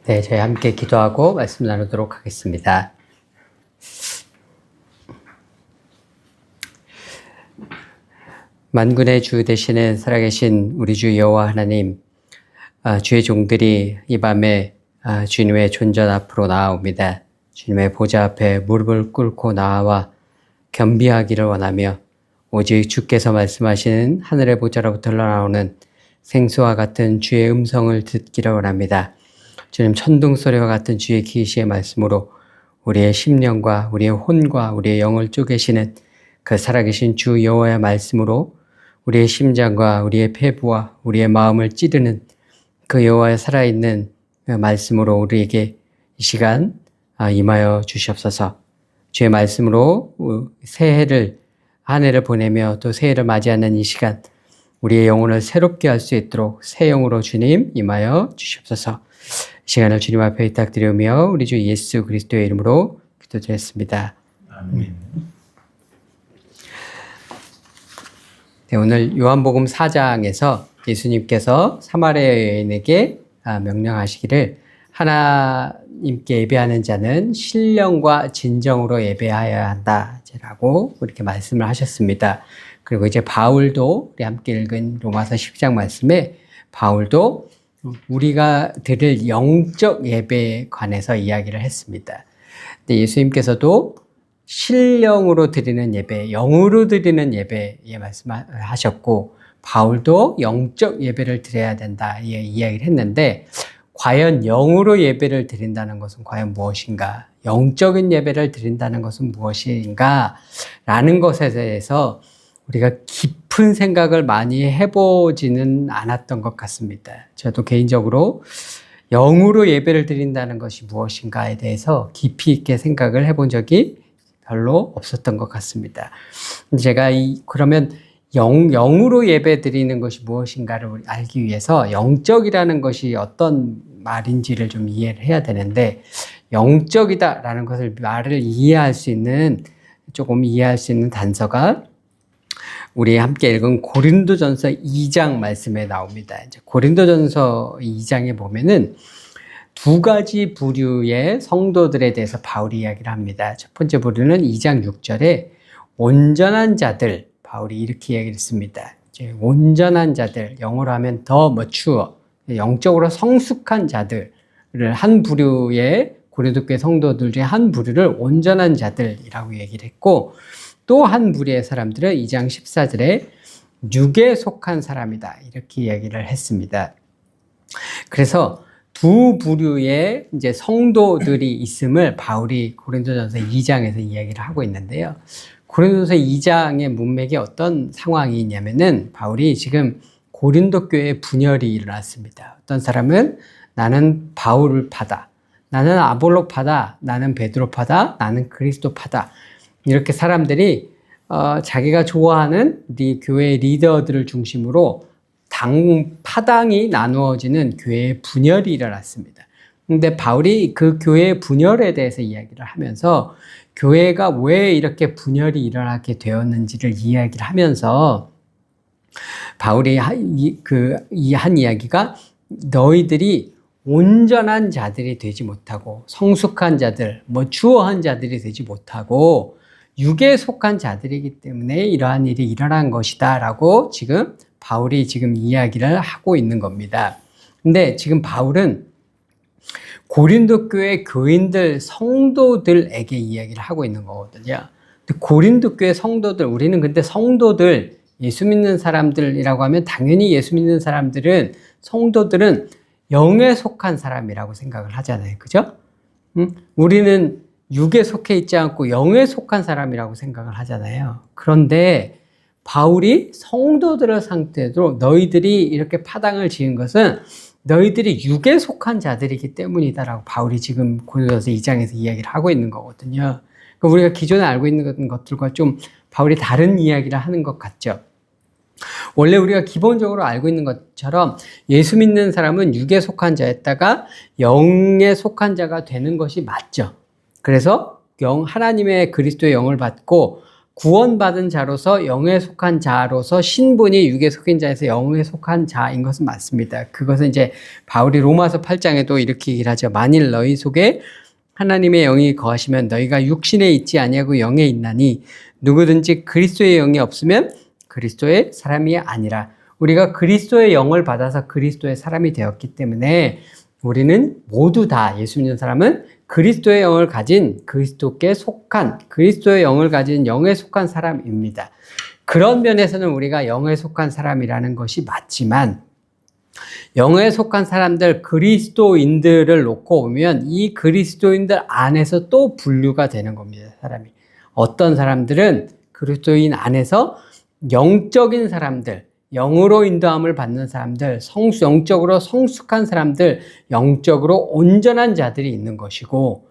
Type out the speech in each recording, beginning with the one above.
네, 저희 함께 기도하고 말씀 나누도록 하겠습니다. 만군의 주 되시는 살아계신 우리 주 여호와 하나님, 주의 종들이 이 밤에 주님의 존전 앞으로 나아옵니다. 주님의 보좌 앞에 무릎을 꿇고 나와 겸비하기를 원하며 오직 주께서 말씀하시는 하늘의 보좌로부터 흘러나오는 생수와 같은 주의 음성을 듣기를 원합니다. 주님, 천둥소리와 같은 주의 계시의 말씀으로 우리의 심령과 우리의 혼과 우리의 영을 쪼개시는 그 살아계신 주 여호와의 말씀으로 우리의 심장과 우리의 폐부와 우리의 마음을 찌르는 그 여호와의 살아있는 그 말씀으로 우리에게 이 시간 임하여 주시옵소서. 주의 말씀으로 새해를 한 해를 보내며 또 새해를 맞이하는 이 시간 우리의 영혼을 새롭게 할 수 있도록 새 영으로 주님 임하여 주시옵소서. 이 시간을 주님 앞에 부탁드리며 우리 주 예수 그리스도의 이름으로 기도드렸습니다. 아멘. 네, 오늘 요한복음 4장에서 예수님께서 사마리아 여인에게 명령하시기를 하나님께 예배하는 자는 신령과 진정으로 예배하여야 한다라고 이렇게 말씀을 하셨습니다. 그리고 이제 바울도 우리 함께 읽은 로마서 10장 말씀에 바울도 우리가 드릴 영적 예배에 관해서 이야기를 했습니다. 근데 예수님께서도 신령으로 드리는 예배, 영으로 드리는 예배에 말씀하셨고 바울도 영적 예배를 드려야 된다 이야기를 했는데 과연 영으로 예배를 드린다는 것은 과연 무엇인가? 영적인 예배를 드린다는 것은 무엇인가? 라는 것에 대해서 우리가 깊은 생각을 많이 해보지는 않았던 것 같습니다. 저도 개인적으로 영으로 예배를 드린다는 것이 무엇인가에 대해서 깊이 있게 생각을 해본 적이 별로 없었던 것 같습니다. 제가 그러면 영으로 예배 드리는 것이 무엇인가를 알기 위해서 영적이라는 것이 어떤 말인지를 좀 이해를 해야 되는데 영적이다라는 것을 말을 조금 이해할 수 있는 단서가 우리 함께 읽은 고린도전서 2장 말씀에 나옵니다. 이제 고린도전서 2장에 보면은 두 가지 부류의 성도들에 대해서 바울이 이야기를 합니다. 첫 번째 부류는 2장 6절에 온전한 자들, 바울이 이렇게 이야기를 했습니다. 이제 온전한 자들, 영어로 하면 더 mature, 영적으로 성숙한 자들을 한 부류의 고린도 교회 성도들 중에 한 부류를 온전한 자들이라고 얘기를 했고 또 한 부류의 사람들은 2장 14절에 육에 속한 사람이다 이렇게 이야기를 했습니다. 그래서 두 부류의 이제 성도들이 있음을 바울이 고린도전서 2장에서 이야기를 하고 있는데요. 고린도전서 2장의 문맥에 어떤 상황이 있냐면은 바울이 지금 고린도 교회에 분열이 일어났습니다. 어떤 사람은 나는 바울을 파다, 나는 아볼로 파다, 나는 베드로 파다, 나는 그리스도 파다. 이렇게 사람들이 자기가 좋아하는 교회 리더들을 중심으로 파당이 나누어지는 교회의 분열이 일어났습니다. 근데 바울이 그 교회의 분열에 대해서 이야기를 하면서 교회가 왜 이렇게 분열이 일어나게 되었는지를 이야기를 하면서 바울이 한 이야기가 너희들이 온전한 자들이 되지 못하고 성숙한 자들, 주어한 자들이 되지 못하고 육에 속한 자들이기 때문에 이러한 일이 일어난 것이다 라고 지금 바울이 지금 이야기를 하고 있는 겁니다. 근데 지금 바울은 고린도 교회 교인들, 성도들에게 이야기를 하고 있는 거거든요. 고린도 교회 성도들, 우리는 근데 성도들, 예수 믿는 사람들이라고 하면 당연히 예수 믿는 사람들은, 성도들은 영에 속한 사람이라고 생각을 하잖아요. 그죠? 우리는 육에 속해 있지 않고 영에 속한 사람이라고 생각을 하잖아요. 그런데 바울이 성도들의 상태로 너희들이 이렇게 파당을 지은 것은 너희들이 육에 속한 자들이기 때문이다라고 바울이 지금 고린도전서 2장에서 이야기를 하고 있는 거거든요. 그러니까 우리가 기존에 알고 있는 것들과 좀 바울이 다른 이야기를 하는 것 같죠. 원래 우리가 기본적으로 알고 있는 것처럼 예수 믿는 사람은 육에 속한 자였다가 영에 속한 자가 되는 것이 맞죠. 그래서 하나님의 그리스도의 영을 받고 구원받은 자로서 영에 속한 자로서 신분이 육에 속한 자에서 영에 속한 자인 것은 맞습니다. 그것은 이제 바울이 로마서 8장에도 이렇게 얘기를 하죠. 만일 너희 속에 하나님의 영이 거하시면 너희가 육신에 있지 아니하고 영에 있나니 누구든지 그리스도의 영이 없으면 그리스도의 사람이 아니라. 우리가 그리스도의 영을 받아서 그리스도의 사람이 되었기 때문에 우리는 모두 다 예수 믿는 사람은 그리스도의 영을 가진 그리스도께 속한 그리스도의 영을 가진 영에 속한 사람입니다. 그런 면에서는 우리가 영에 속한 사람이라는 것이 맞지만 영에 속한 사람들 그리스도인들을 놓고 보면 이 그리스도인들 안에서 또 분류가 되는 겁니다. 사람이 어떤 사람들은 그리스도인 안에서 영적인 사람들, 영으로 인도함을 받는 사람들, 영적으로 성숙한 사람들, 영적으로 온전한 자들이 있는 것이고,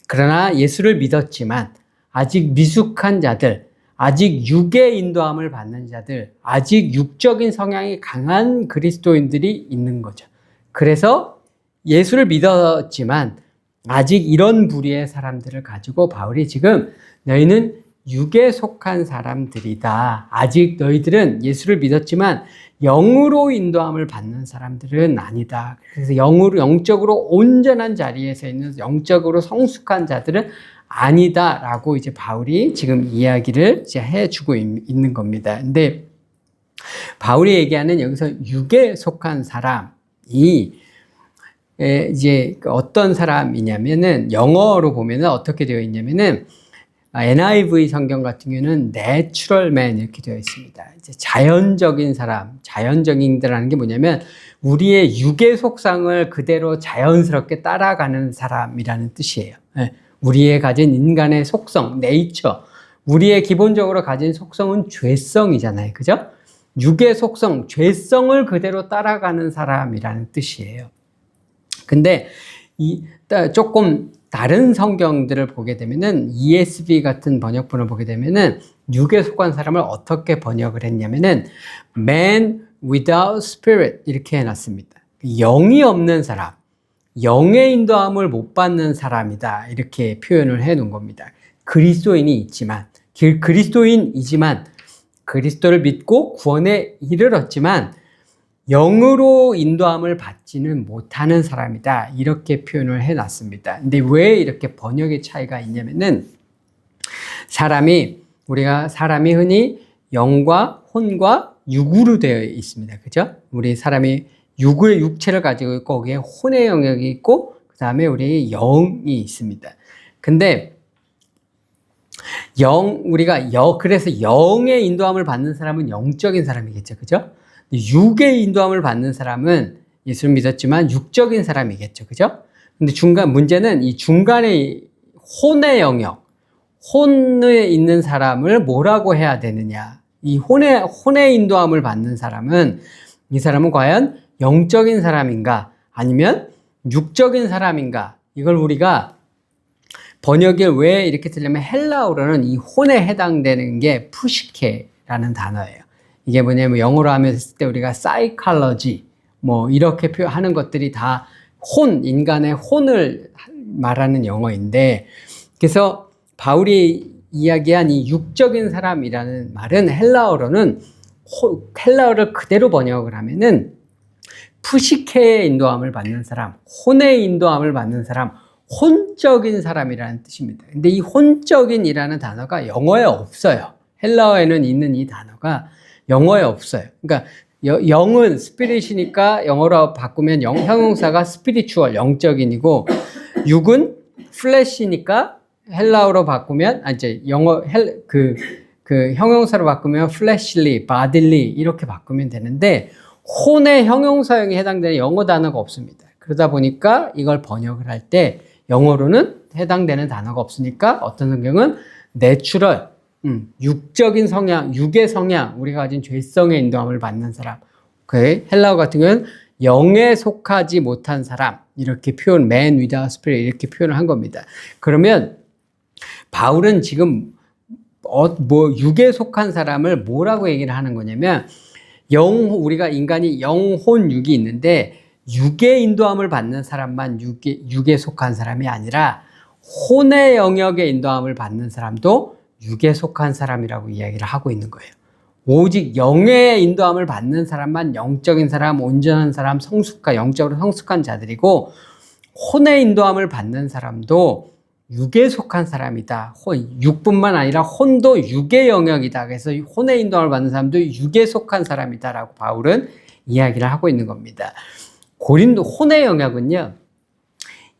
그러나 예수를 믿었지만 아직 미숙한 자들, 아직 육의 인도함을 받는 자들, 아직 육적인 성향이 강한 그리스도인들이 있는 거죠. 그래서 예수를 믿었지만 아직 이런 부류의 사람들을 가지고 바울이 지금 너희는 육에 속한 사람들이다. 아직 너희들은 예수를 믿었지만 영으로 인도함을 받는 사람들은 아니다. 그래서 영적으로 온전한 자리에서 있는 영적으로 성숙한 자들은 아니다. 라고 이제 바울이 지금 이야기를 이제 해주고 있는 겁니다. 근데 바울이 얘기하는 여기서 육에 속한 사람이 이제 어떤 사람이냐면은 영어로 보면은 어떻게 되어 있냐면은 NIV 성경 같은 경우는 natural man 이렇게 되어 있습니다. 이제 자연적인 사람, 자연적인이라는 게 뭐냐면 우리의 육의 속성을 그대로 자연스럽게 따라가는 사람이라는 뜻이에요. 우리의 가진 인간의 속성, 네이처, 우리의 기본적으로 가진 속성은 죄성이잖아요. 그죠? 육의 속성, 죄성을 그대로 따라가는 사람이라는 뜻이에요. 근데 조금 다른 성경들을 보게 되면은 ESV 같은 번역본을 보게 되면은 육에 속한 사람을 어떻게 번역을 했냐면은 man without spirit 이렇게 해놨습니다. 영이 없는 사람, 영의 인도함을 못 받는 사람이다 이렇게 표현을 해놓은 겁니다. 그리스도인이지만 그리스도를 믿고 구원에 이르렀지만 영으로 인도함을 받지는 못하는 사람이다. 이렇게 표현을 해놨습니다. 근데 왜 이렇게 번역의 차이가 있냐면은 사람이 흔히 영과 혼과 육으로 되어 있습니다. 그죠? 우리 사람이 육체를 가지고 있고 거기에 혼의 영역이 있고 그 다음에 우리 영이 있습니다. 근데 그래서 영의 인도함을 받는 사람은 영적인 사람이겠죠. 그죠? 육의 인도함을 받는 사람은 예수를 믿었지만 육적인 사람이겠죠. 그죠? 근데 문제는 이 중간에 혼의 영역, 혼에 있는 사람을 뭐라고 해야 되느냐. 이 혼의 인도함을 받는 사람은 이 사람은 과연 영적인 사람인가 아니면 육적인 사람인가. 이걸 우리가 번역을 왜 이렇게 들려면 헬라어로는 이 혼에 해당되는 게 푸시케라는 단어예요. 이게 뭐냐면 영어로 하면 했을 때 우리가 psychology 뭐 이렇게 표현하는 것들이 다 인간의 혼을 말하는 영어인데, 그래서 바울이 이야기한 이 육적인 사람이라는 말은 헬라어를 그대로 번역을 하면은 푸시케의 인도함을 받는 사람, 혼의 인도함을 받는 사람, 혼적인 사람이라는 뜻입니다. 근데 이 혼적인이라는 단어가 영어에 없어요. 헬라어에는 있는 이 단어가 영어에 없어요. 그러니까 영은 스피릿이니까 영어로 바꾸면 형용사가 spiritual, 영적인이고, 육은 flesh이니까 헬라어로 바꾸면 이제 형용사로 바꾸면 fleshly, bodily 이렇게 바꾸면 되는데 혼의 형용사형에 해당되는 영어 단어가 없습니다. 그러다 보니까 이걸 번역을 할 때 영어로는 해당되는 단어가 없으니까 어떤 성경은 내추럴, 육적인 성향, 육의 성향, 우리가 가진 죄성의 인도함을 받는 사람, 헬라어 같은 경우는 영에 속하지 못한 사람, 이렇게 man without spirit 이렇게 표현을 한 겁니다. 그러면 바울은 지금 육에 속한 사람을 뭐라고 얘기를 하는 거냐면 우리가 인간이 영혼 육이 있는데 육의 인도함을 받는 사람만 육에 속한 사람이 아니라 혼의 영역의 인도함을 받는 사람도 육에 속한 사람이라고 이야기를 하고 있는 거예요. 오직 영의 인도함을 받는 사람만 영적인 사람, 온전한 사람, 영적으로 성숙한 자들이고, 혼의 인도함을 받는 사람도 육에 속한 사람이다. 육뿐만 아니라 혼도 육의 영역이다. 그래서 혼의 인도함을 받는 사람도 육에 속한 사람이다 라고 바울은 이야기를 하고 있는 겁니다. 고린도 혼의 영역은요,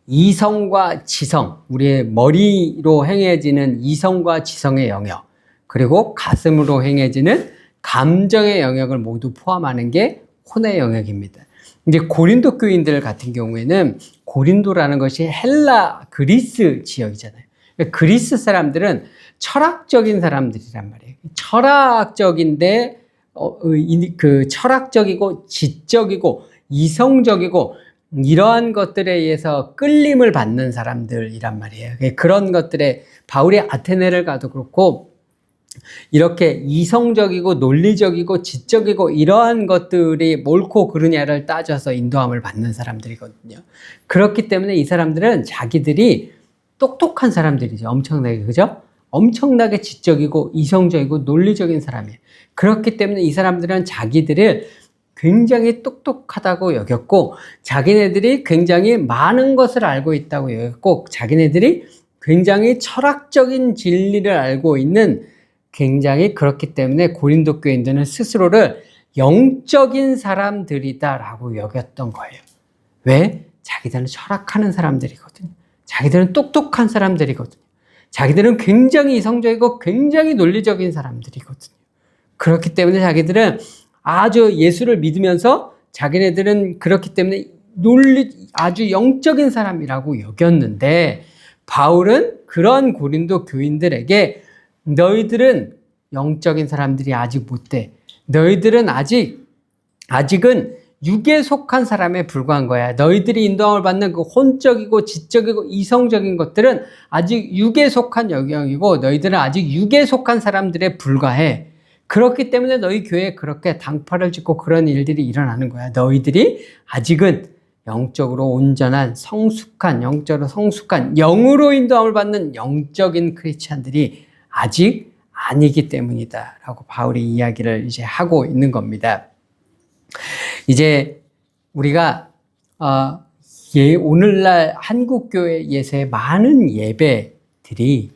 이성과 지성, 우리의 머리로 행해지는 이성과 지성의 영역, 그리고 가슴으로 행해지는 감정의 영역을 모두 포함하는 게 혼의 영역입니다. 이제 고린도 교인들 같은 경우에는 고린도라는 것이 헬라, 그리스 지역이잖아요. 그리스 사람들은 철학적인 사람들이란 말이에요. 철학적인데, 철학적이고, 지적이고, 이성적이고, 이러한 것들에 의해서 끌림을 받는 사람들이란 말이에요. 그런 것들에, 바울이 아테네를 가도 그렇고, 이렇게 이성적이고 논리적이고 지적이고 이러한 것들이 옳고 그르냐를 따져서 인도함을 받는 사람들이거든요. 그렇기 때문에 이 사람들은 자기들이 똑똑한 사람들이죠. 엄청나게, 그죠? 엄청나게 지적이고 이성적이고 논리적인 사람이에요. 그렇기 때문에 이 사람들은 자기들을 굉장히 똑똑하다고 여겼고, 자기네들이 굉장히 많은 것을 알고 있다고 여겼고, 자기네들이 굉장히 철학적인 진리를 알고 있는, 굉장히 그렇기 때문에 고린도 교인들은 스스로를 영적인 사람들이다라고 여겼던 거예요. 왜? 자기들은 철학하는 사람들이거든요. 자기들은 똑똑한 사람들이거든요. 자기들은 굉장히 이성적이고 굉장히 논리적인 사람들이거든요. 그렇기 때문에 자기들은 아주 예수를 믿으면서 자기네들은 그렇기 때문에 아주 영적인 사람이라고 여겼는데, 바울은 그런 고린도 교인들에게 너희들은 영적인 사람들이 아직 못 돼. 너희들은 아직은 육에 속한 사람에 불과한 거야. 너희들이 인도함을 받는 그 혼적이고 지적이고 이성적인 것들은 아직 육에 속한 영역이고, 너희들은 아직 육에 속한 사람들에 불과해. 그렇기 때문에 너희 교회에 그렇게 당파를 짓고 그런 일들이 일어나는 거야. 너희들이 아직은 영적으로 온전한 영적으로 성숙한 영으로 인도함을 받는 영적인 크리스찬들이 아직 아니기 때문이다 라고 바울이 이야기를 이제 하고 있는 겁니다. 이제 우리가 오늘날 한국교회에서의 많은 예배들이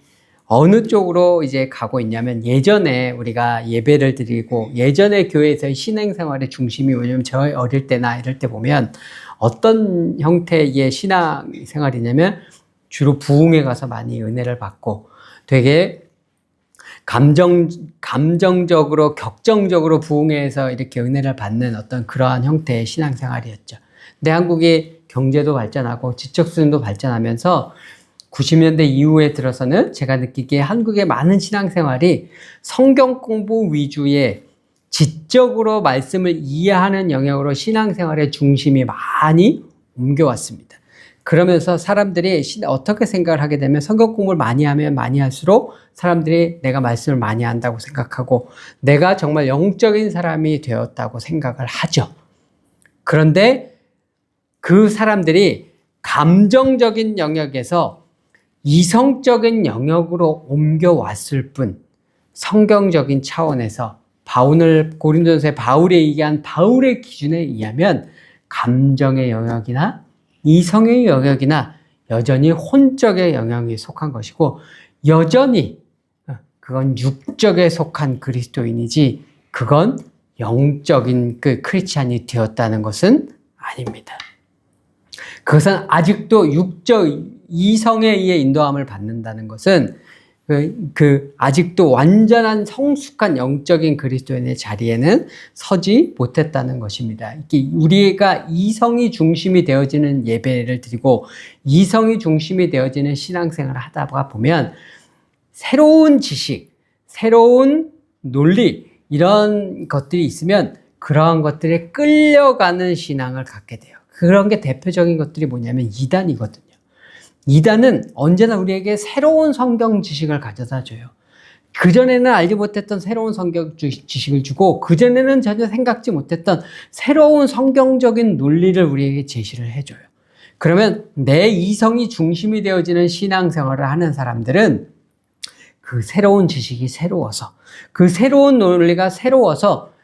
어느 쪽으로 이제 가고 있냐면, 예전에 우리가 예배를 드리고 예전에 교회에서의 신앙생활의 중심이, 왜냐면 저희 어릴 때나 이럴 때 보면 어떤 형태의 신앙생활이냐면 주로 부흥회 가서 많이 은혜를 받고 되게 감정적으로 격정적으로 부흥회에서 이렇게 은혜를 받는 어떤 그러한 형태의 신앙생활이었죠. 근데 한국의 경제도 발전하고 지적 수준도 발전하면서 90년대 이후에 들어서는 제가 느끼기에 한국의 많은 신앙생활이 성경 공부 위주의 지적으로 말씀을 이해하는 영역으로 신앙생활의 중심이 많이 옮겨왔습니다. 그러면서 사람들이 어떻게 생각을 하게 되면, 성경 공부를 많이 하면 많이 할수록 사람들이 내가 말씀을 많이 한다고 생각하고 내가 정말 영적인 사람이 되었다고 생각을 하죠. 그런데 그 사람들이 감정적인 영역에서 이성적인 영역으로 옮겨왔을 뿐, 성경적인 차원에서 고린도전서의 바울이 얘기한 바울의 기준에 의하면 감정의 영역이나 이성의 영역이나 여전히 혼적의 영역에 속한 것이고, 여전히 그건 육적에 속한 그리스도인이지 그건 영적인 그 크리스찬이 되었다는 것은 아닙니다. 그것은 아직도 이성에 의해 인도함을 받는다는 것은 아직도 완전한 성숙한 영적인 그리스도인의 자리에는 서지 못했다는 것입니다. 우리가 이성이 중심이 되어지는 예배를 드리고 이성이 중심이 되어지는 신앙생활을 하다 보면 새로운 지식, 새로운 논리, 이런 것들이 있으면 그러한 것들에 끌려가는 신앙을 갖게 돼요. 그런 게 대표적인 것들이 뭐냐면 이단이거든요. 이단은 언제나 우리에게 새로운 성경 지식을 가져다 줘요. 그전에는 알지 못했던 새로운 성경 지식을 주고, 그전에는 전혀 생각지 못했던 새로운 성경적인 논리를 우리에게 제시를 해줘요. 그러면 내 이성이 중심이 되어지는 신앙생활을 하는 사람들은 그 새로운 지식이 새로워서, 그 새로운 논리가 새로워서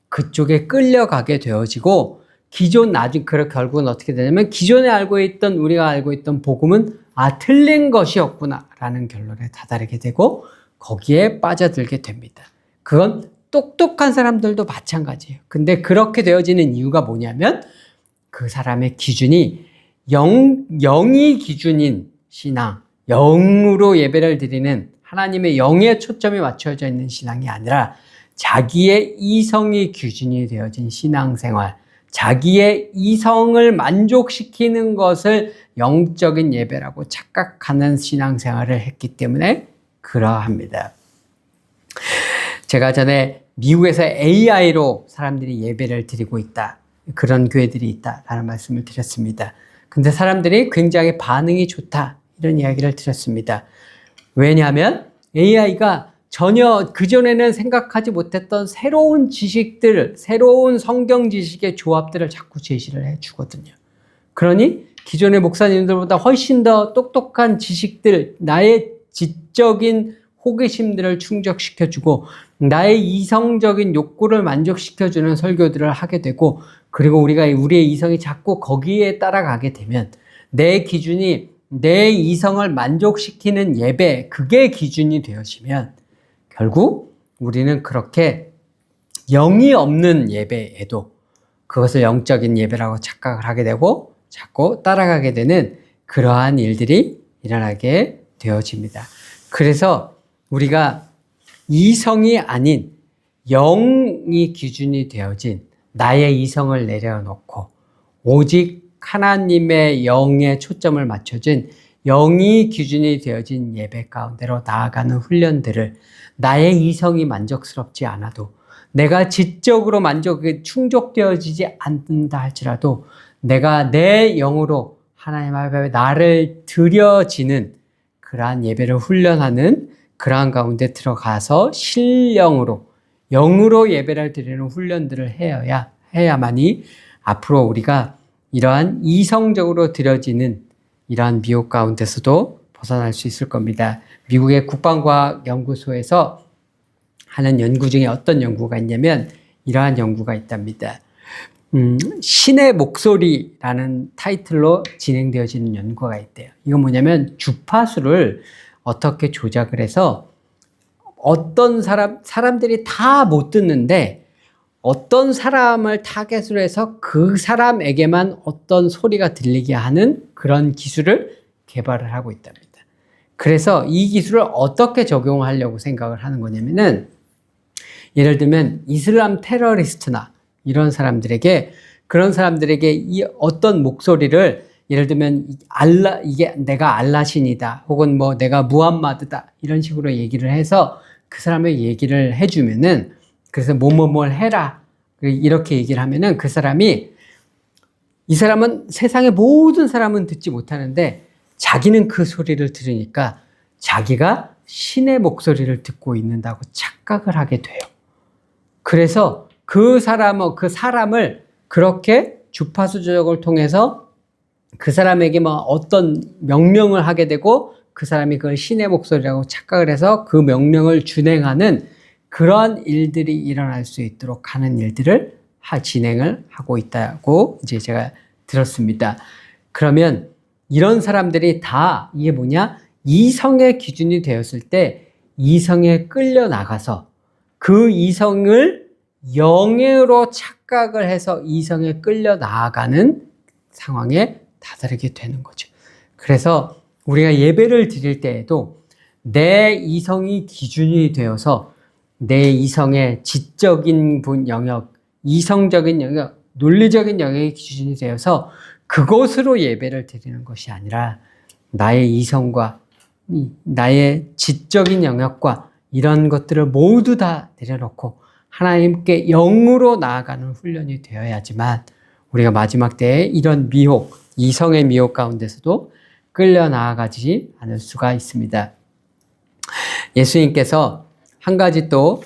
그쪽에 끌려가게 되어지고, 나중에 결국은 어떻게 되냐면 기존에 우리가 알고 있던 복음은 틀린 것이었구나 라는 결론에 다다르게 되고 거기에 빠져들게 됩니다. 그건 똑똑한 사람들도 마찬가지예요. 근데 그렇게 되어지는 이유가 뭐냐면 그 사람의 기준이 영이 기준인 신앙, 영으로 예배를 드리는 하나님의 영에 초점이 맞춰져 있는 신앙이 아니라 자기의 이성이 기준이 되어진 신앙생활, 자기의 이성을 만족시키는 것을 영적인 예배라고 착각하는 신앙생활을 했기 때문에 그러합니다. 제가 전에 미국에서 AI로 사람들이 예배를 드리고 있다, 그런 교회들이 있다라는 말씀을 드렸습니다. 근데 사람들이 굉장히 반응이 좋다, 이런 이야기를 드렸습니다. 왜냐하면 AI가 전혀 그전에는 생각하지 못했던 새로운 지식들, 새로운 성경 지식의 조합들을 자꾸 제시를 해주거든요. 그러니 기존의 목사님들보다 훨씬 더 똑똑한 지식들, 나의 지적인 호기심들을 충족시켜주고 나의 이성적인 욕구를 만족시켜주는 설교들을 하게 되고, 그리고 우리의 이성이 자꾸 거기에 따라가게 되면 내 기준이 내 이성을 만족시키는 예배, 그게 기준이 되어지면 결국 우리는 그렇게 영이 없는 예배에도 그것을 영적인 예배라고 착각을 하게 되고 자꾸 따라가게 되는 그러한 일들이 일어나게 되어집니다. 그래서 우리가 이성이 아닌 영이 기준이 되어진 나의 이성을 내려놓고 오직 하나님의 영에 초점을 맞춰진 영이 기준이 되어진 예배 가운데로 나아가는 훈련들을 나의 이성이 만족스럽지 않아도, 내가 지적으로 충족되어지지 않는다 할지라도 내가 내 영으로 하나님 앞에 나를 드려지는 그러한 예배를 훈련하는 그러한 가운데 들어가서 신령으로, 영으로 예배를 드리는 훈련들을 해야만이 앞으로 우리가 이러한 이성적으로 드려지는 이러한 미혹 가운데서도 벗어날 수 있을 겁니다. 미국의 국방과학연구소에서 하는 연구 중에 어떤 연구가 있냐면 이러한 연구가 있답니다. 신의 목소리라는 타이틀로 진행되어지는 연구가 있대요. 이건 뭐냐면 주파수를 어떻게 조작을 해서 어떤 사람들이 다 못 듣는데 어떤 사람을 타겟으로 해서 그 사람에게만 어떤 소리가 들리게 하는 그런 기술을 개발을 하고 있답니다. 그래서 이 기술을 어떻게 적용하려고 생각을 하는 거냐면은, 예를 들면 이슬람 테러리스트나 이런 사람들에게, 그런 사람들에게 이 어떤 목소리를, 예를 들면 이게 내가 알라신이다, 혹은 뭐 내가 무함마드다, 이런 식으로 얘기를 해서 그 사람의 얘기를 해주면은, 그래서 뭐뭐뭘 해라 이렇게 얘기를 하면은 그 사람이, 이 사람은 세상의 모든 사람은 듣지 못하는데 자기는 그 소리를 들으니까 자기가 신의 목소리를 듣고 있는다고 착각을 하게 돼요. 그래서 그 사람을 그렇게 주파수 조작을 통해서 그 사람에게 뭐 어떤 명령을 하게 되고 그 사람이 그걸 신의 목소리라고 착각을 해서 그 명령을 준행하는 그런 일들이 일어날 수 있도록 하는 일들을 진행을 하고 있다고 이제 제가 들었습니다. 그러면 이런 사람들이 다 이게 뭐냐? 이성의 기준이 되었을 때 이성에 끌려 나가서 그 이성을 영으로 착각을 해서 이성에 끌려 나아가는 상황에 다다르게 되는 거죠. 그래서 우리가 예배를 드릴 때에도 내 이성이 기준이 되어서 내 이성의 지적인 영역, 이성적인 영역, 논리적인 영역이 기준이 되어서 그것으로 예배를 드리는 것이 아니라 나의 이성과 나의 지적인 영역과 이런 것들을 모두 다 내려놓고 하나님께 영으로 나아가는 훈련이 되어야지만 우리가 마지막 때에 이런 미혹, 이성의 미혹 가운데서도 끌려 나아가지 않을 수가 있습니다. 예수님께서 한 가지 또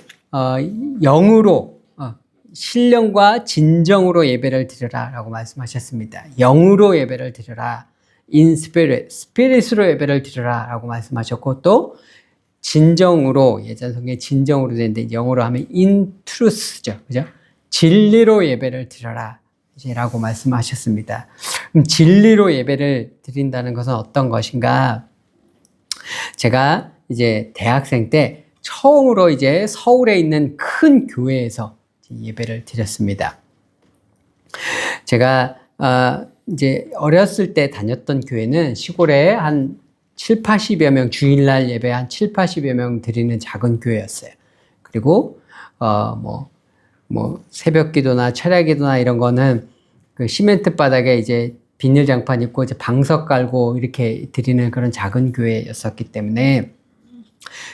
영으로, 신령과 진정으로 예배를 드려라 라고 말씀하셨습니다. 영으로 예배를 드려라, in spirit, spirit으로 예배를 드려라 라고 말씀하셨고, 또 진정으로, 예전 성경에 진정으로 되는데 영어로 하면 in truth죠. 그죠? 진리로 예배를 드려라. 이제 라고 말씀하셨습니다. 그럼 진리로 예배를 드린다는 것은 어떤 것인가? 제가 이제 대학생 때 처음으로 이제 서울에 있는 큰 교회에서 예배를 드렸습니다. 제가 이제 어렸을 때 다녔던 교회는 시골에 한 7, 80여 명, 주일날 예배 한 7, 80여 명 드리는 작은 교회였어요. 그리고 새벽 기도나 철야 기도나 이런 거는 그 시멘트 바닥에 이제 비닐 장판 입고 이제 방석 깔고 이렇게 드리는 그런 작은 교회였었기 때문에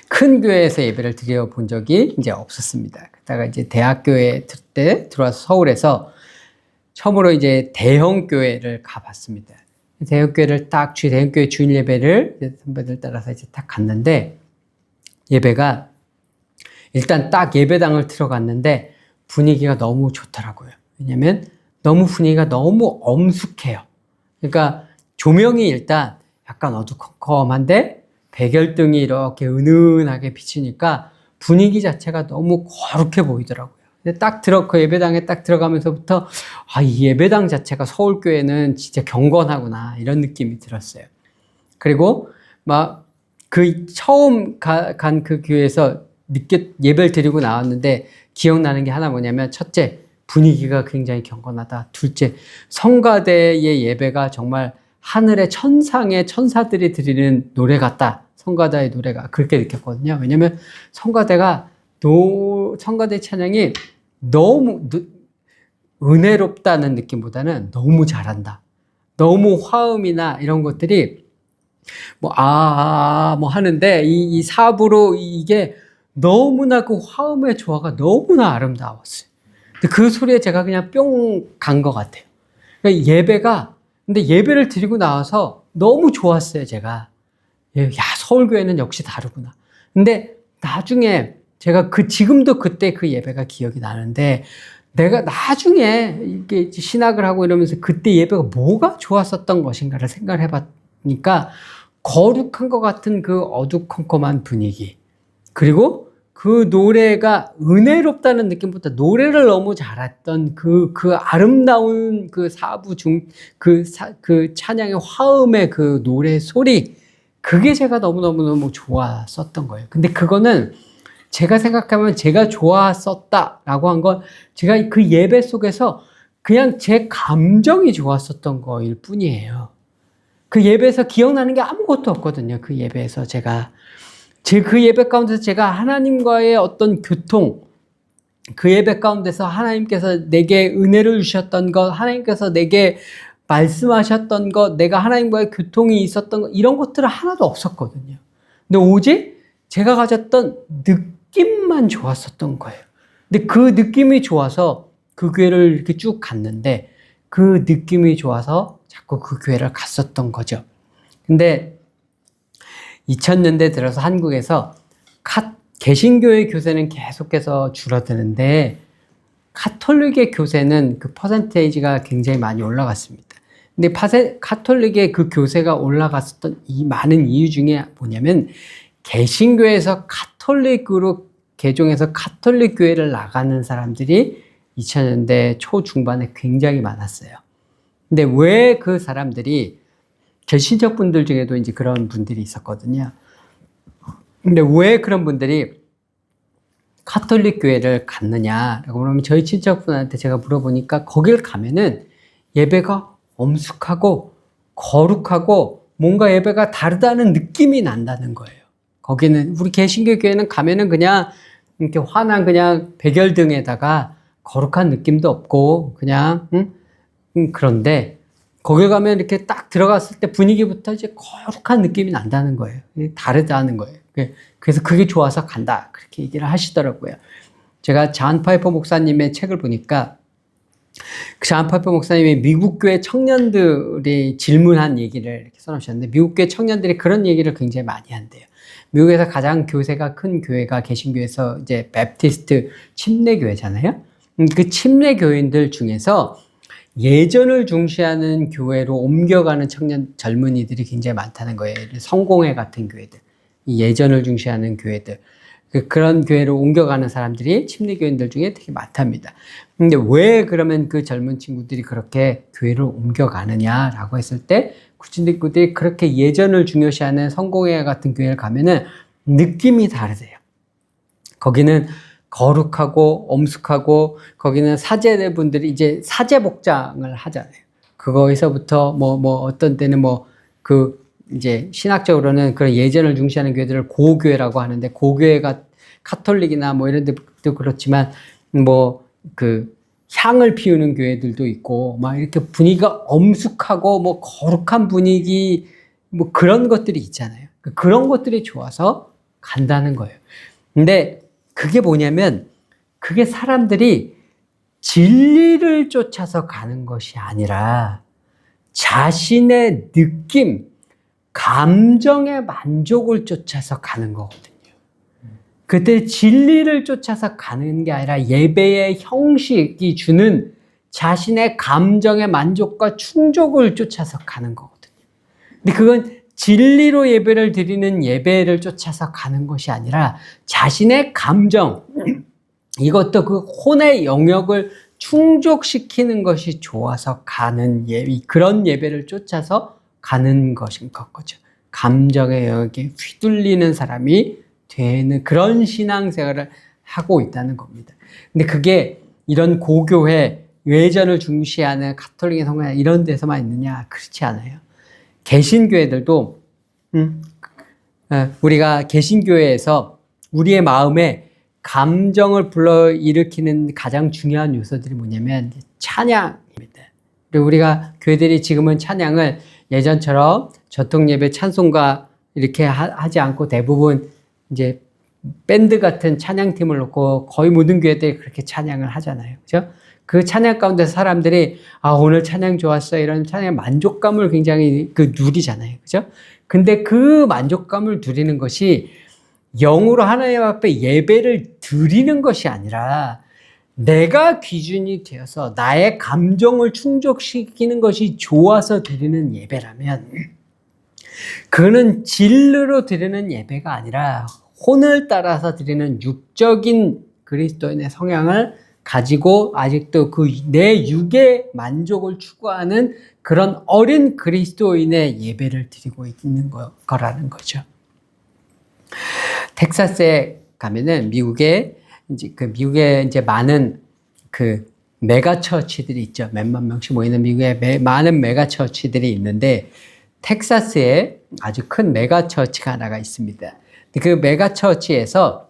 큰 교회에서 예배를 드려본 적이 이제 없었습니다. 그러다가 이제 대학교에 때 들어와서 서울에서 처음으로 이제 대형 교회를 가봤습니다. 대형 교회를 대형 교회 주일 예배를 선배들 따라서 이제 딱 갔는데, 예배가 일단 딱 예배당을 들어갔는데 분위기가 너무 좋더라고요. 왜냐면 분위기가 너무 엄숙해요. 그러니까 조명이 일단 약간 어두컴컴한데 배결등이 이렇게 은은하게 비치니까 분위기 자체가 너무 거룩해 보이더라고요. 근데 그 예배당에 딱 들어가면서부터, 이 예배당 자체가 서울교회는 진짜 경건하구나, 이런 느낌이 들었어요. 그리고 처음 간 그 교회에서 늦게 예배를 드리고 나왔는데 기억나는 게 하나 뭐냐면, 첫째, 분위기가 굉장히 경건하다. 둘째, 성가대의 예배가 정말 하늘의 천상의 천사들이 드리는 노래 같다. 성가대의 노래가 그렇게 느꼈거든요. 왜냐면 성가대 찬양이 너무 은혜롭다는 느낌보다는 너무 잘한다. 너무 화음이나 이런 것들이 하는데 이 사부로 이게 너무나 그 화음의 조화가 너무나 아름다웠어요. 근데 그 소리에 제가 그냥 뿅 간 것 같아요. 그러니까 근데 예배를 드리고 나와서 너무 좋았어요, 제가. 서울교회는 역시 다르구나. 근데 나중에 제가 지금도 그때 그 예배가 기억이 나는데, 내가 나중에 이게 신학을 하고 이러면서 그때 예배가 뭐가 좋았었던 것인가를 생각을 해봤으니까, 거룩한 것 같은 그 어두컴컴한 분위기, 그리고 그 노래가 은혜롭다는 느낌보다 노래를 너무 잘했던 그 아름다운 그 그 찬양의 화음의 그 노래 소리, 그게 제가 너무너무 좋았었던 거예요. 근데 그거는 제가 생각하면 제가 좋았었다라고 한 건 제가 그 예배 속에서 그냥 제 감정이 좋았었던 거일 뿐이에요. 그 예배에서 기억나는 게 아무것도 없거든요. 그 예배에서 그 예배 가운데서 제가 하나님과의 어떤 교통, 그 예배 가운데서 하나님께서 내게 은혜를 주셨던 것, 하나님께서 내게 말씀하셨던 것, 내가 하나님과의 교통이 있었던 것, 이런 것들은 하나도 없었거든요. 근데 오직 제가 가졌던 느낌만 좋았었던 거예요. 근데 그 느낌이 좋아서 그 교회를 이렇게 쭉 갔는데, 그 느낌이 좋아서 자꾸 그 교회를 갔었던 거죠. 근데 2000년대 들어서 한국에서 개신교의 교세는 계속해서 줄어드는데, 카톨릭의 교세는 그 퍼센테이지가 굉장히 많이 올라갔습니다. 근데 카톨릭의 그 교세가 올라갔었던 이 많은 이유 중에 뭐냐면, 개신교에서 카톨릭으로 개종해서 카톨릭 교회를 나가는 사람들이 2000년대 초중반에 굉장히 많았어요. 근데 왜 그 사람들이, 제 친척분들 중에도 이제 그런 분들이 있었거든요. 근데 왜 그런 분들이 카톨릭 교회를 갔느냐라고 그러면, 저희 친척분한테 제가 물어보니까 거길 가면은 예배가 엄숙하고 거룩하고 뭔가 예배가 다르다는 느낌이 난다는 거예요. 거기는, 우리 개신교 교회는 가면은 그냥 이렇게 환한 그냥 백열등에다가 거룩한 느낌도 없고 그냥 그런데 거기 가면 이렇게 딱 들어갔을 때 분위기부터 이제 거룩한 느낌이 난다는 거예요. 다르다는 거예요. 그래서 그게 좋아서 간다, 그렇게 얘기를 하시더라고요. 제가 잔 파이퍼 목사님의 책을 보니까, 그 잔 파이퍼 목사님이 미국 교회 청년들이 질문한 얘기를 이렇게 써놓으셨는데, 미국 교회 청년들이 그런 얘기를 굉장히 많이 한대요. 미국에서 가장 교세가 큰 교회가 개신교에서 이제 베프티스트 침례교회잖아요. 그 침례교인들 중에서 예전을 중시하는 교회로 옮겨가는 젊은이들이 굉장히 많다는 거예요. 성공회 같은 교회들. 이 예전을 중시하는 교회들, 그런 교회로 옮겨가는 사람들이 침례교인들 중에 되게 많답니다. 근데 왜 그러면 그 젊은 친구들이 그렇게 교회를 옮겨가느냐라고 했을 때, 그 친구들이 그렇게 예전을 중요시하는 성공회 같은 교회를 가면은 느낌이 다르대요. 거기는 거룩하고 엄숙하고, 거기는 사제분들이 이제 사제 복장을 하잖아요. 그거에서부터 어떤 때는 이제 신학적으로는 그런 예전을 중시하는 교회들을 고교회라고 하는데, 고교회가 카톨릭이나 이런 데도 그렇지만 향을 피우는 교회들도 있고, 이렇게 분위기가 엄숙하고 거룩한 분위기 그런 것들이 있잖아요. 그런 것들이 좋아서 간다는 거예요. 근데 그게 뭐냐면, 그게 사람들이 진리를 쫓아서 가는 것이 아니라 자신의 느낌, 감정의 만족을 쫓아서 가는 거거든요. 그때 진리를 쫓아서 가는 게 아니라 예배의 형식이 주는 자신의 감정의 만족과 충족을 쫓아서 가는 거거든요. 근데 그건 진리로 예배를 드리는 예배를 쫓아서 가는 것이 아니라 자신의 감정, 이것도 그 혼의 영역을 충족시키는 것이 좋아서 가는 그런 예배를 쫓아서 가는 것인 거죠. 감정의 영역에 휘둘리는 사람이 되는 그런 신앙생활을 하고 있다는 겁니다. 근데 그게 이런 고교회, 예전을 중시하는 가톨릭의 성경 이런 데서만 있느냐? 그렇지 않아요. 개신교회들도 우리가 개신교회에서 우리의 마음에 감정을 불러일으키는 가장 중요한 요소들이 뭐냐면 찬양입니다. 그리고 우리가 교회들이 지금은 찬양을 예전처럼 전통예배 찬송가 이렇게 하지 않고 대부분 이제 밴드 같은 찬양팀을 놓고 거의 모든 교회들이 그렇게 찬양을 하잖아요. 그죠? 그 찬양 가운데 사람들이 오늘 찬양 좋았어요. 이런 찬양의 만족감을 굉장히 누리잖아요. 그죠? 근데 그 만족감을 누리는 것이 영으로 하나님 앞에 예배를 드리는 것이 아니라 내가 기준이 되어서 나의 감정을 충족시키는 것이 좋아서 드리는 예배라면 그는 진리로 드리는 예배가 아니라 혼을 따라서 드리는 육적인 그리스도인의 성향을 가지고 아직도 내 육의 만족을 추구하는 그런 어린 그리스도인의 예배를 드리고 있는 거라는 거죠. 텍사스에 가면은 미국에 이제 많은 메가처치들이 있죠. 몇만 명씩 모이는 미국에 많은 메가처치들이 있는데 텍사스에 아주 큰 메가처치가 하나가 있습니다. 그 메가처치에서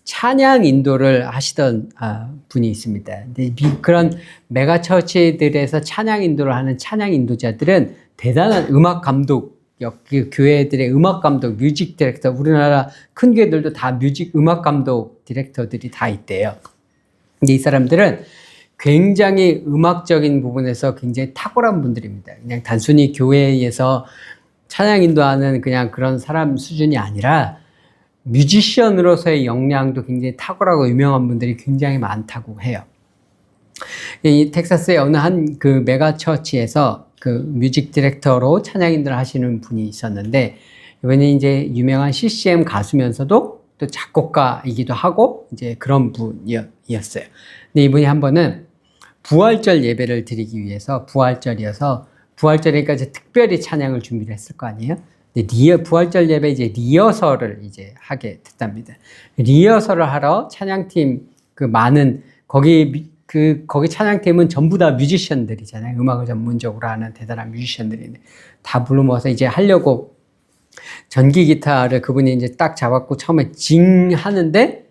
찬양 인도를 하시던 분이 있습니다. 근데 그런 메가처치들에서 찬양 인도를 하는 찬양 인도자들은 대단한 음악 감독, 교회들의 음악 감독, 뮤직 디렉터, 우리나라 큰 교회들도 다 음악 감독 디렉터들이 다 있대요. 근데 이 사람들은 굉장히 음악적인 부분에서 굉장히 탁월한 분들입니다. 그냥 단순히 교회에서 찬양 인도하는 그냥 그런 사람 수준이 아니라 뮤지션으로서의 역량도 굉장히 탁월하고 유명한 분들이 굉장히 많다고 해요. 이 텍사스의 어느 한 메가처치에서 뮤직 디렉터로 찬양 인도를 하시는 분이 있었는데, 이분이 이제 유명한 CCM 가수면서도 또 작곡가이기도 하고 이제 그런 분이었어요. 근데 이분이 한 번은 부활절 예배를 드리기 위해서, 부활절이니까 이제 특별히 찬양을 준비를 했을 거 아니에요? 근데 부활절 예배 이제 리허설을 이제 하게 됐답니다. 리허설을 하러 찬양팀 거기 찬양팀은 전부 다 뮤지션들이잖아요. 음악을 전문적으로 하는 대단한 뮤지션들인데 다 불러 모아서 이제 하려고 전기 기타를 그분이 이제 딱 잡았고 처음에 징 하는데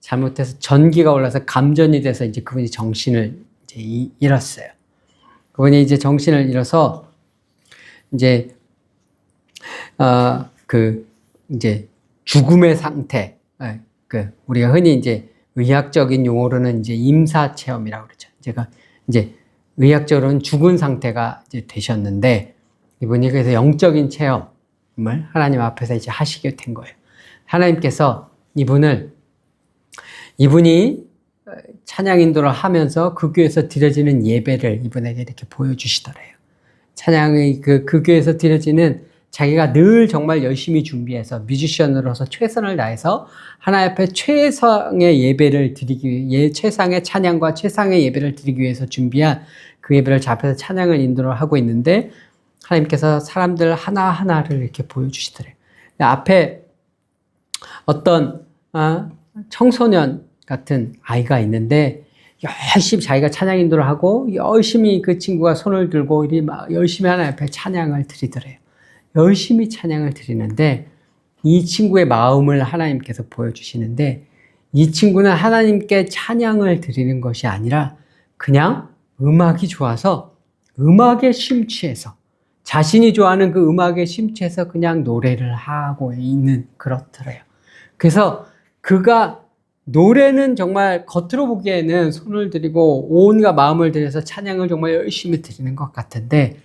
잘못해서 전기가 올라서 감전이 돼서 이제 그분이 정신을 이제 잃었어요. 그분이 이제 정신을 잃어서 이제 이제 죽음의 상태, 우리가 흔히 이제 의학적인 용어로는 이제 임사 체험이라고 그러죠. 제가 이제 의학적으로는 죽은 상태가 이제 되셨는데 이분이 그래서 영적인 체험을 하나님 앞에서 이제 하시게 된 거예요. 하나님께서 이분이 찬양 인도를 하면서 그 교회에서 드려지는 예배를 이분에게 이렇게 보여주시더래요. 찬양의 그 교회에서 드려지는 자기가 늘 정말 열심히 준비해서 뮤지션으로서 최선을 다해서 하나님 앞에 최상의 예배를 드리기 위해 최상의 찬양과 최상의 예배를 드리기 위해서 준비한 그 예배를 잡혀서 찬양을 인도를 하고 있는데 하나님께서 사람들 하나하나를 이렇게 보여주시더래요. 앞에 어떤 청소년 같은 아이가 있는데 열심히 자기가 찬양 인도를 하고 열심히 그 친구가 손을 들고 열심히 하나님 앞에 찬양을 드리더래요. 열심히 찬양을 드리는데 이 친구의 마음을 하나님께서 보여주시는데 이 친구는 하나님께 찬양을 드리는 것이 아니라 그냥 음악이 좋아서 음악에 심취해서 자신이 좋아하는 그 음악에 심취해서 그냥 노래를 하고 있는 그렇더래요. 그래서 그가 노래는 정말 겉으로 보기에는 손을 들이고 온갖 마음을 들여서 찬양을 정말 열심히 드리는 것 같은데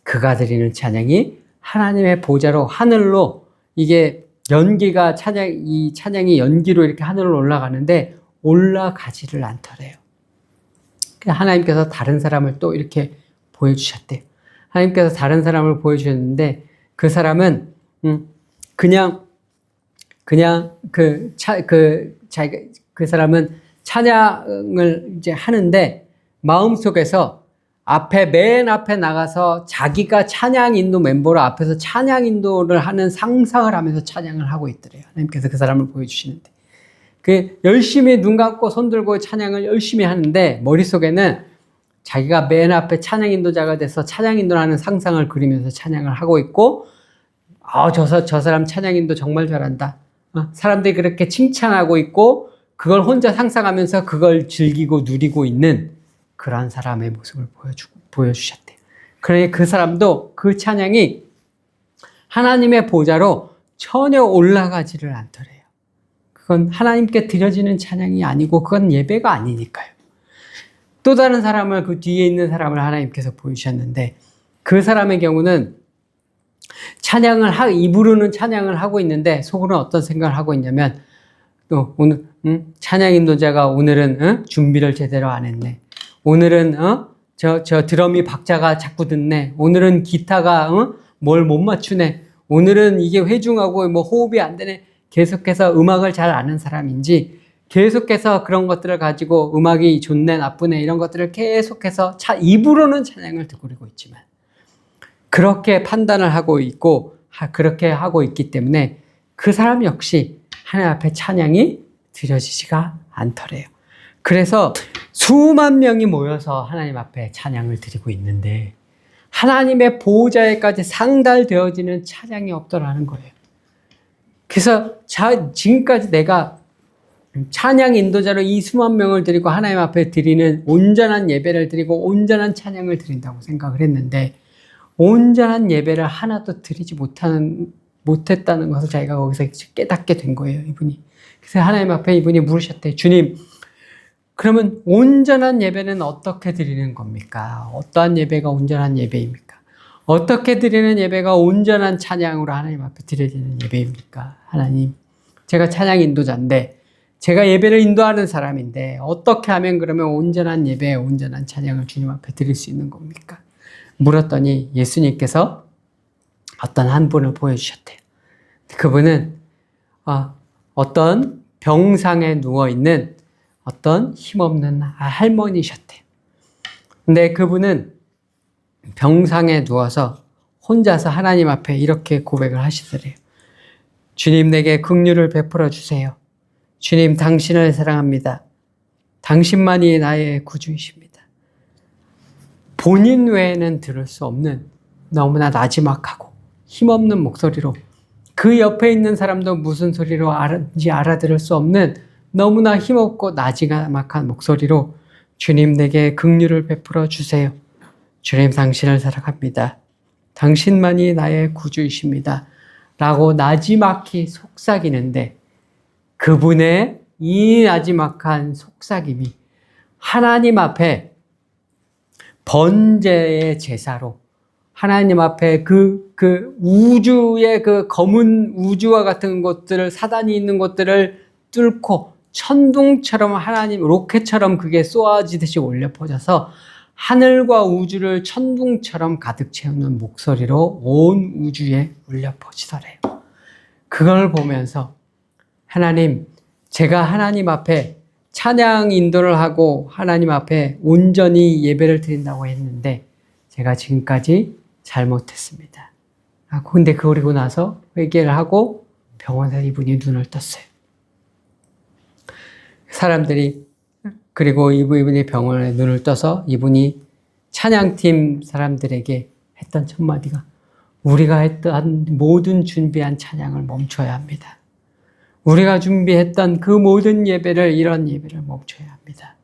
그가 드리는 찬양이 하나님의 보좌로 하늘로 이게 연기가 이 찬양이 연기로 이렇게 하늘로 올라가는데 올라가지를 않더래요. 하나님께서 다른 사람을 또 이렇게 보여주셨대요. 하나님께서 다른 사람을 보여주셨는데 그 사람은 그냥 그 사람은 찬양을 이제 하는데 마음속에서 맨 앞에 나가서 자기가 찬양 인도 멤버로 앞에서 찬양 인도를 하는 상상을 하면서 찬양을 하고 있더래요. 하나님께서 그 사람을 보여주시는데. 열심히 눈 감고 손 들고 찬양을 열심히 하는데 머릿속에는 자기가 맨 앞에 찬양 인도자가 돼서 찬양 인도를 하는 상상을 그리면서 찬양을 하고 있고, 저 사람 찬양 인도 정말 잘한다. 사람들이 그렇게 칭찬하고 있고, 그걸 혼자 상상하면서 그걸 즐기고 누리고 있는 그런 사람의 모습을 보여주셨대요. 그러니 그 사람도 그 찬양이 하나님의 보좌로 전혀 올라가지를 않더래요. 그건 하나님께 드려지는 찬양이 아니고 그건 예배가 아니니까요. 또 다른 사람을 그 뒤에 있는 사람을 하나님께서 보여주셨는데 그 사람의 경우는 입으로는 찬양을 하고 있는데 속으로는 어떤 생각을 하고 있냐면 또 오늘 찬양 인도자가 오늘은 준비를 제대로 안 했네. 오늘은 저 드럼이 박자가 자꾸 듣네. 오늘은 기타가 뭘 못 맞추네. 오늘은 이게 회중하고 뭐 호흡이 안 되네. 계속해서 음악을 잘 아는 사람인지 계속해서 그런 것들을 가지고 음악이 좋네 나쁘네 이런 것들을 계속해서 입으로는 찬양을 듣고 있지만 그렇게 판단을 하고 있고 그렇게 하고 있기 때문에 그 사람 역시 하나님 앞에 찬양이 드려지지가 않더래요. 그래서 수만 명이 모여서 하나님 앞에 찬양을 드리고 있는데 하나님의 보호자에까지 상달되어지는 찬양이 없더라는 거예요. 그래서 지금까지 내가 찬양 인도자로 이 수만 명을 드리고 하나님 앞에 드리는 온전한 예배를 드리고 온전한 찬양을 드린다고 생각을 했는데 온전한 예배를 하나도 드리지 못했다는 것을 자기가 거기서 깨닫게 된 거예요, 이분이. 그래서 하나님 앞에 이분이 물으셨대요. 주님, 그러면 온전한 예배는 어떻게 드리는 겁니까? 어떠한 예배가 온전한 예배입니까? 어떻게 드리는 예배가 온전한 찬양으로 하나님 앞에 드려지는 예배입니까? 하나님, 제가 찬양 인도자인데 제가 예배를 인도하는 사람인데 어떻게 하면 그러면 온전한 예배, 온전한 찬양을 주님 앞에 드릴 수 있는 겁니까? 물었더니 예수님께서 어떤 한 분을 보여주셨대요. 그분은 어떤 병상에 누워있는 어떤 힘없는 할머니셨대요. 근데 그분은 병상에 누워서 혼자서 하나님 앞에 이렇게 고백을 하시더래요. 주님, 내게 긍휼을 베풀어 주세요. 주님, 당신을 사랑합니다. 당신만이 나의 구주이십니다. 본인 외에는 들을 수 없는 너무나 나지막하고 힘없는 목소리로 그 옆에 있는 사람도 무슨 소리로 알아들을 수 없는 너무나 힘없고 나지막한 목소리로 주님, 내게 긍휼을 베풀어 주세요. 주님, 당신을 사랑합니다. 당신만이 나의 구주이십니다. 라고 나지막히 속삭이는데 그분의 이 나지막한 속삭임이 하나님 앞에 번제의 제사로 하나님 앞에 그 우주의 그 검은 우주와 같은 것들을 사단이 있는 것들을 뚫고 천둥처럼 하나님 로켓처럼 그게 쏘아지듯이 올려 퍼져서 하늘과 우주를 천둥처럼 가득 채우는 목소리로 온 우주에 울려 퍼지더래요. 그걸 보면서 하나님, 제가 하나님 앞에 찬양 인도를 하고 하나님 앞에 온전히 예배를 드린다고 했는데 제가 지금까지 잘못했습니다. 근데 그러고 나서 회개를 하고 병원에서 이분이 눈을 떴어요. 사람들이 그리고 이분이 병원에 눈을 떠서 이분이 찬양팀 사람들에게 했던 첫 마디가 우리가 했던 모든 준비한 찬양을 멈춰야 합니다. 우리가 준비했던 그 모든 예배를 이런 예배를 멈춰야 합니다.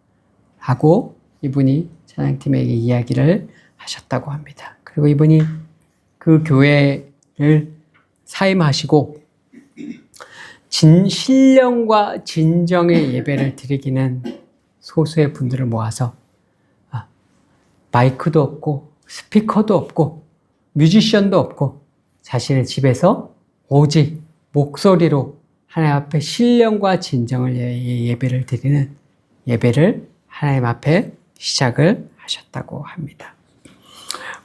하고 이분이 찬양팀에게 이야기를 하셨다고 합니다. 그리고 이분이 그 교회를 사임하시고 신령과 진정의 예배를 드리기는 소수의 분들을 모아서 마이크도 없고 스피커도 없고 뮤지션도 없고 자신의 집에서 오직 목소리로 하나님 앞에 신령과 진정을 예배를 드리는 예배를 하나님 앞에 시작을 하셨다고 합니다.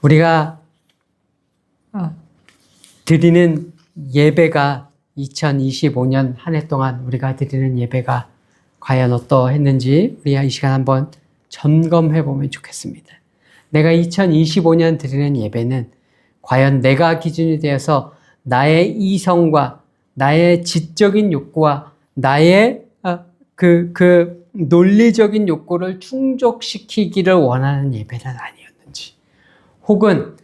우리가 드리는 예배가 2025년 한 해 동안 우리가 드리는 예배가 과연 어떠했는지 우리가 이 시간 한번 점검해 보면 좋겠습니다. 내가 2025년 드리는 예배는 과연 내가 기준이 되어서 나의 이성과 나의 지적인 욕구와 나의 그 논리적인 욕구를 충족시키기를 원하는 예배는 아니었는지, 혹은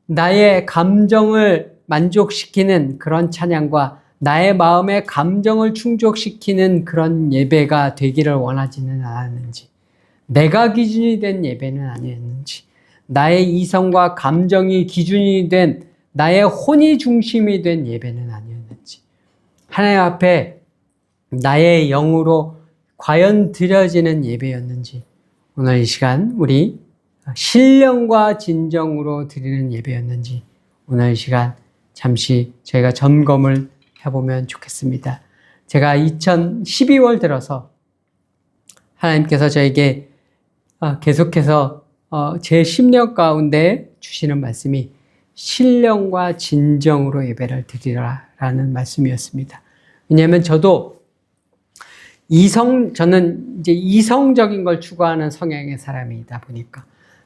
나의 감정을 만족시키는 그런 찬양과 나의 마음의 감정을 충족시키는 그런 예배가 되기를 원하지는 않았는지, 내가 기준이 된 예배는 아니었는지, 나의 이성과 감정이 기준이 된 나의 혼이 중심이 된 예배는 아니었는지, 하나님 앞에 나의 영으로 과연 드려지는 예배였는지, 오늘 이 시간 우리 신령과 진정으로 드리는 예배였는지 오늘 이 시간 잠시 저희가 점검을 해보면 좋겠습니다. 제가 12월 들어서 하나님께서 저에게 계속해서 제 심령 가운데 주시는 말씀이 신령과 진정으로 예배를 드리라라는 말씀이었습니다. 왜냐하면 저는 이제 이성적인 걸 추구하는 성향의 사람이다 보니까,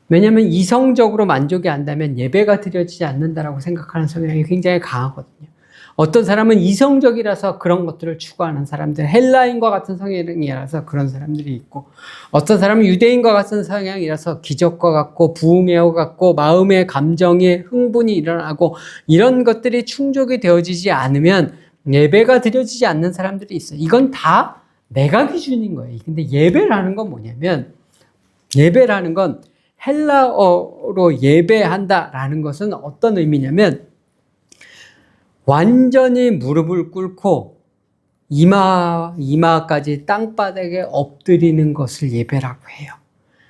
왜냐하면 이성적으로 만족이 안 되면 예배가 드려지지 않는다라고 생각하는 성향이 굉장히 강하거든요. 어떤 사람은 이성적이라서 그런 것들을 추구하는 사람들, 헬라인과 같은 성향이라서 그런 사람들이 있고, 어떤 사람은 유대인과 같은 성향이라서 기적과 같고 부흥회와 같고 마음의 감정에 흥분이 일어나고 이런 것들이 충족이 되어지지 않으면 예배가 드려지지 않는 사람들이 있어요. 이건 다 내가 기준인 거예요. 근데 예배라는 건 뭐냐면, 예배라는 건 헬라어로 예배한다라는 것은 어떤 의미냐면 완전히 무릎을 꿇고 이마까지 땅바닥에 엎드리는 것을 예배라고 해요.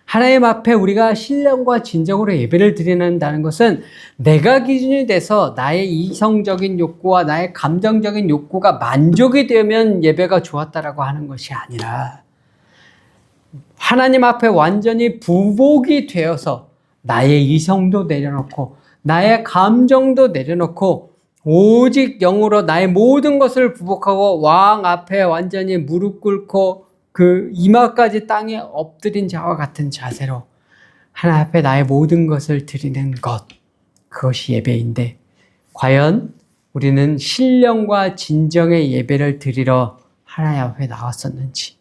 하나님 앞에 우리가 신령과 진정으로 예배를 드린다는 것은 내가 기준이 돼서 나의 이성적인 욕구와 나의 감정적인 욕구가 만족이 되면 예배가 좋았다라고 하는 것이 아니라, 하나님 앞에 완전히 부복이 되어서 나의 이성도 내려놓고 나의 감정도 내려놓고 오직 영으로 나의 모든 것을 부복하고 왕 앞에 완전히 무릎 꿇고 그 이마까지 땅에 엎드린 자와 같은 자세로 하나님 앞에 나의 모든 것을 드리는 것, 그것이 예배인데, 과연 우리는 신령과 진정의 예배를 드리러 하나님 앞에 나왔었는지,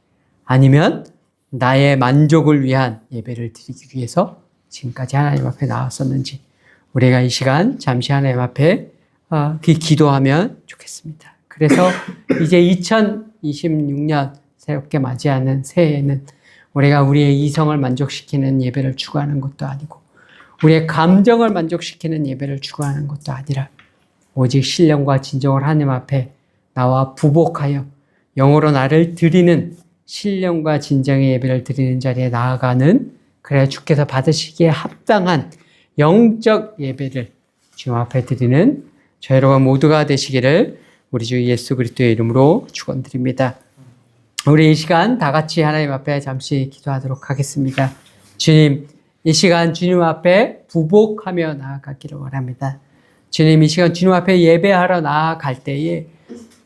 아니면 나의 만족을 위한 예배를 드리기 위해서 지금까지 하나님 앞에 나왔었는지, 우리가 이 시간 잠시 하나님 앞에 기도하면 좋겠습니다. 그래서 이제 2026년 새롭게 맞이하는 새해에는 우리가 우리의 이성을 만족시키는 예배를 추구하는 것도 아니고 우리의 감정을 만족시키는 예배를 추구하는 것도 아니라 오직 신령과 진정을 하나님 앞에 나와 부복하여 영으로 나를 드리는 신령과 진정의 예배를 드리는 자리에 나아가는, 그래야 주께서 받으시기에 합당한 영적 예배를 주님 앞에 드리는 저 여러분 모두가 되시기를 우리 주 예수 그리스도의 이름으로 축원드립니다. 우리 이 시간 다 같이 하나님 앞에 잠시 기도하도록 하겠습니다. 주님, 이 시간 주님 앞에 부복하며 나아가기를 원합니다. 주님, 이 시간 주님 앞에 예배하러 나아갈 때에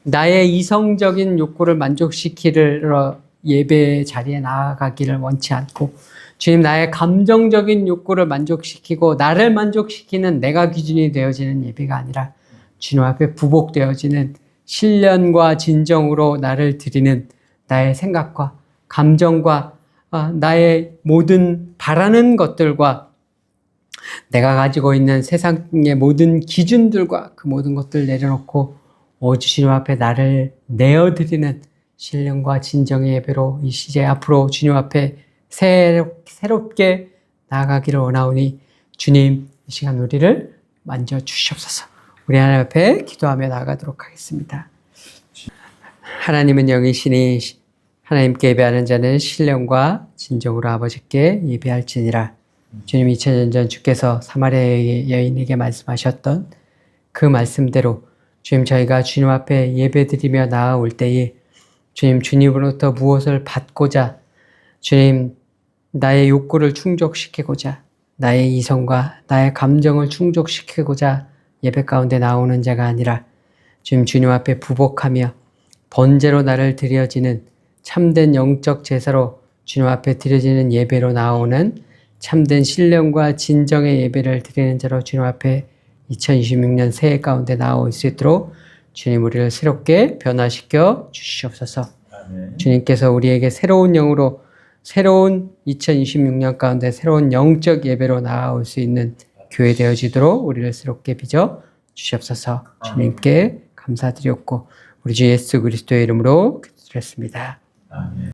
나의 이성적인 욕구를 만족시키러 예배 자리에 나아가기를 원치 않고, 주님, 나의 감정적인 욕구를 만족시키고 나를 만족시키는 내가 기준이 되어지는 예배가 아니라 주님 앞에 부복되어지는 신령과 진정으로 나를 드리는 나의 생각과 감정과 나의 모든 바라는 것들과 내가 가지고 있는 세상의 모든 기준들과 그 모든 것들을 내려놓고 주님 앞에 나를 내어드리는 신령과 진정의 예배로 이 시제 앞으로 주님 앞에 새롭게 나아가기를 원하오니, 주님, 이 시간 우리를 만져주시옵소서. 우리 하나님 앞에 기도하며 나아가도록 하겠습니다. 하나님은 영이시니 하나님께 예배하는 자는 신령과 진정으로 아버지께 예배할지니라. 주님, 2000년 전 주께서 사마리아 여인에게 말씀하셨던 그 말씀대로 주님, 저희가 주님 앞에 예배드리며 나아올 때에 주님, 주님으로부터 무엇을 받고자, 주님, 나의 욕구를 충족시키고자, 나의 이성과 나의 감정을 충족시키고자 예배 가운데 나오는 자가 아니라 주님 앞에 부복하며 번제로 나를 드려지는 참된 영적 제사로 주님 앞에 드려지는 예배로 나오는 참된 신령과 진정의 예배를 드리는 자로 주님 앞에 2026년 새해 가운데 나올 수 있도록 주님, 우리를 새롭게 변화시켜 주시옵소서. 아멘. 주님께서 우리에게 새로운 영으로 새로운 2026년 가운데 새로운 영적 예배로 나아올 수 있는 교회 되어지도록 우리를 새롭게 빚어 주시옵소서. 주님께 감사드렸고 우리 주 예수 그리스도의 이름으로 기도드렸습니다. 아멘.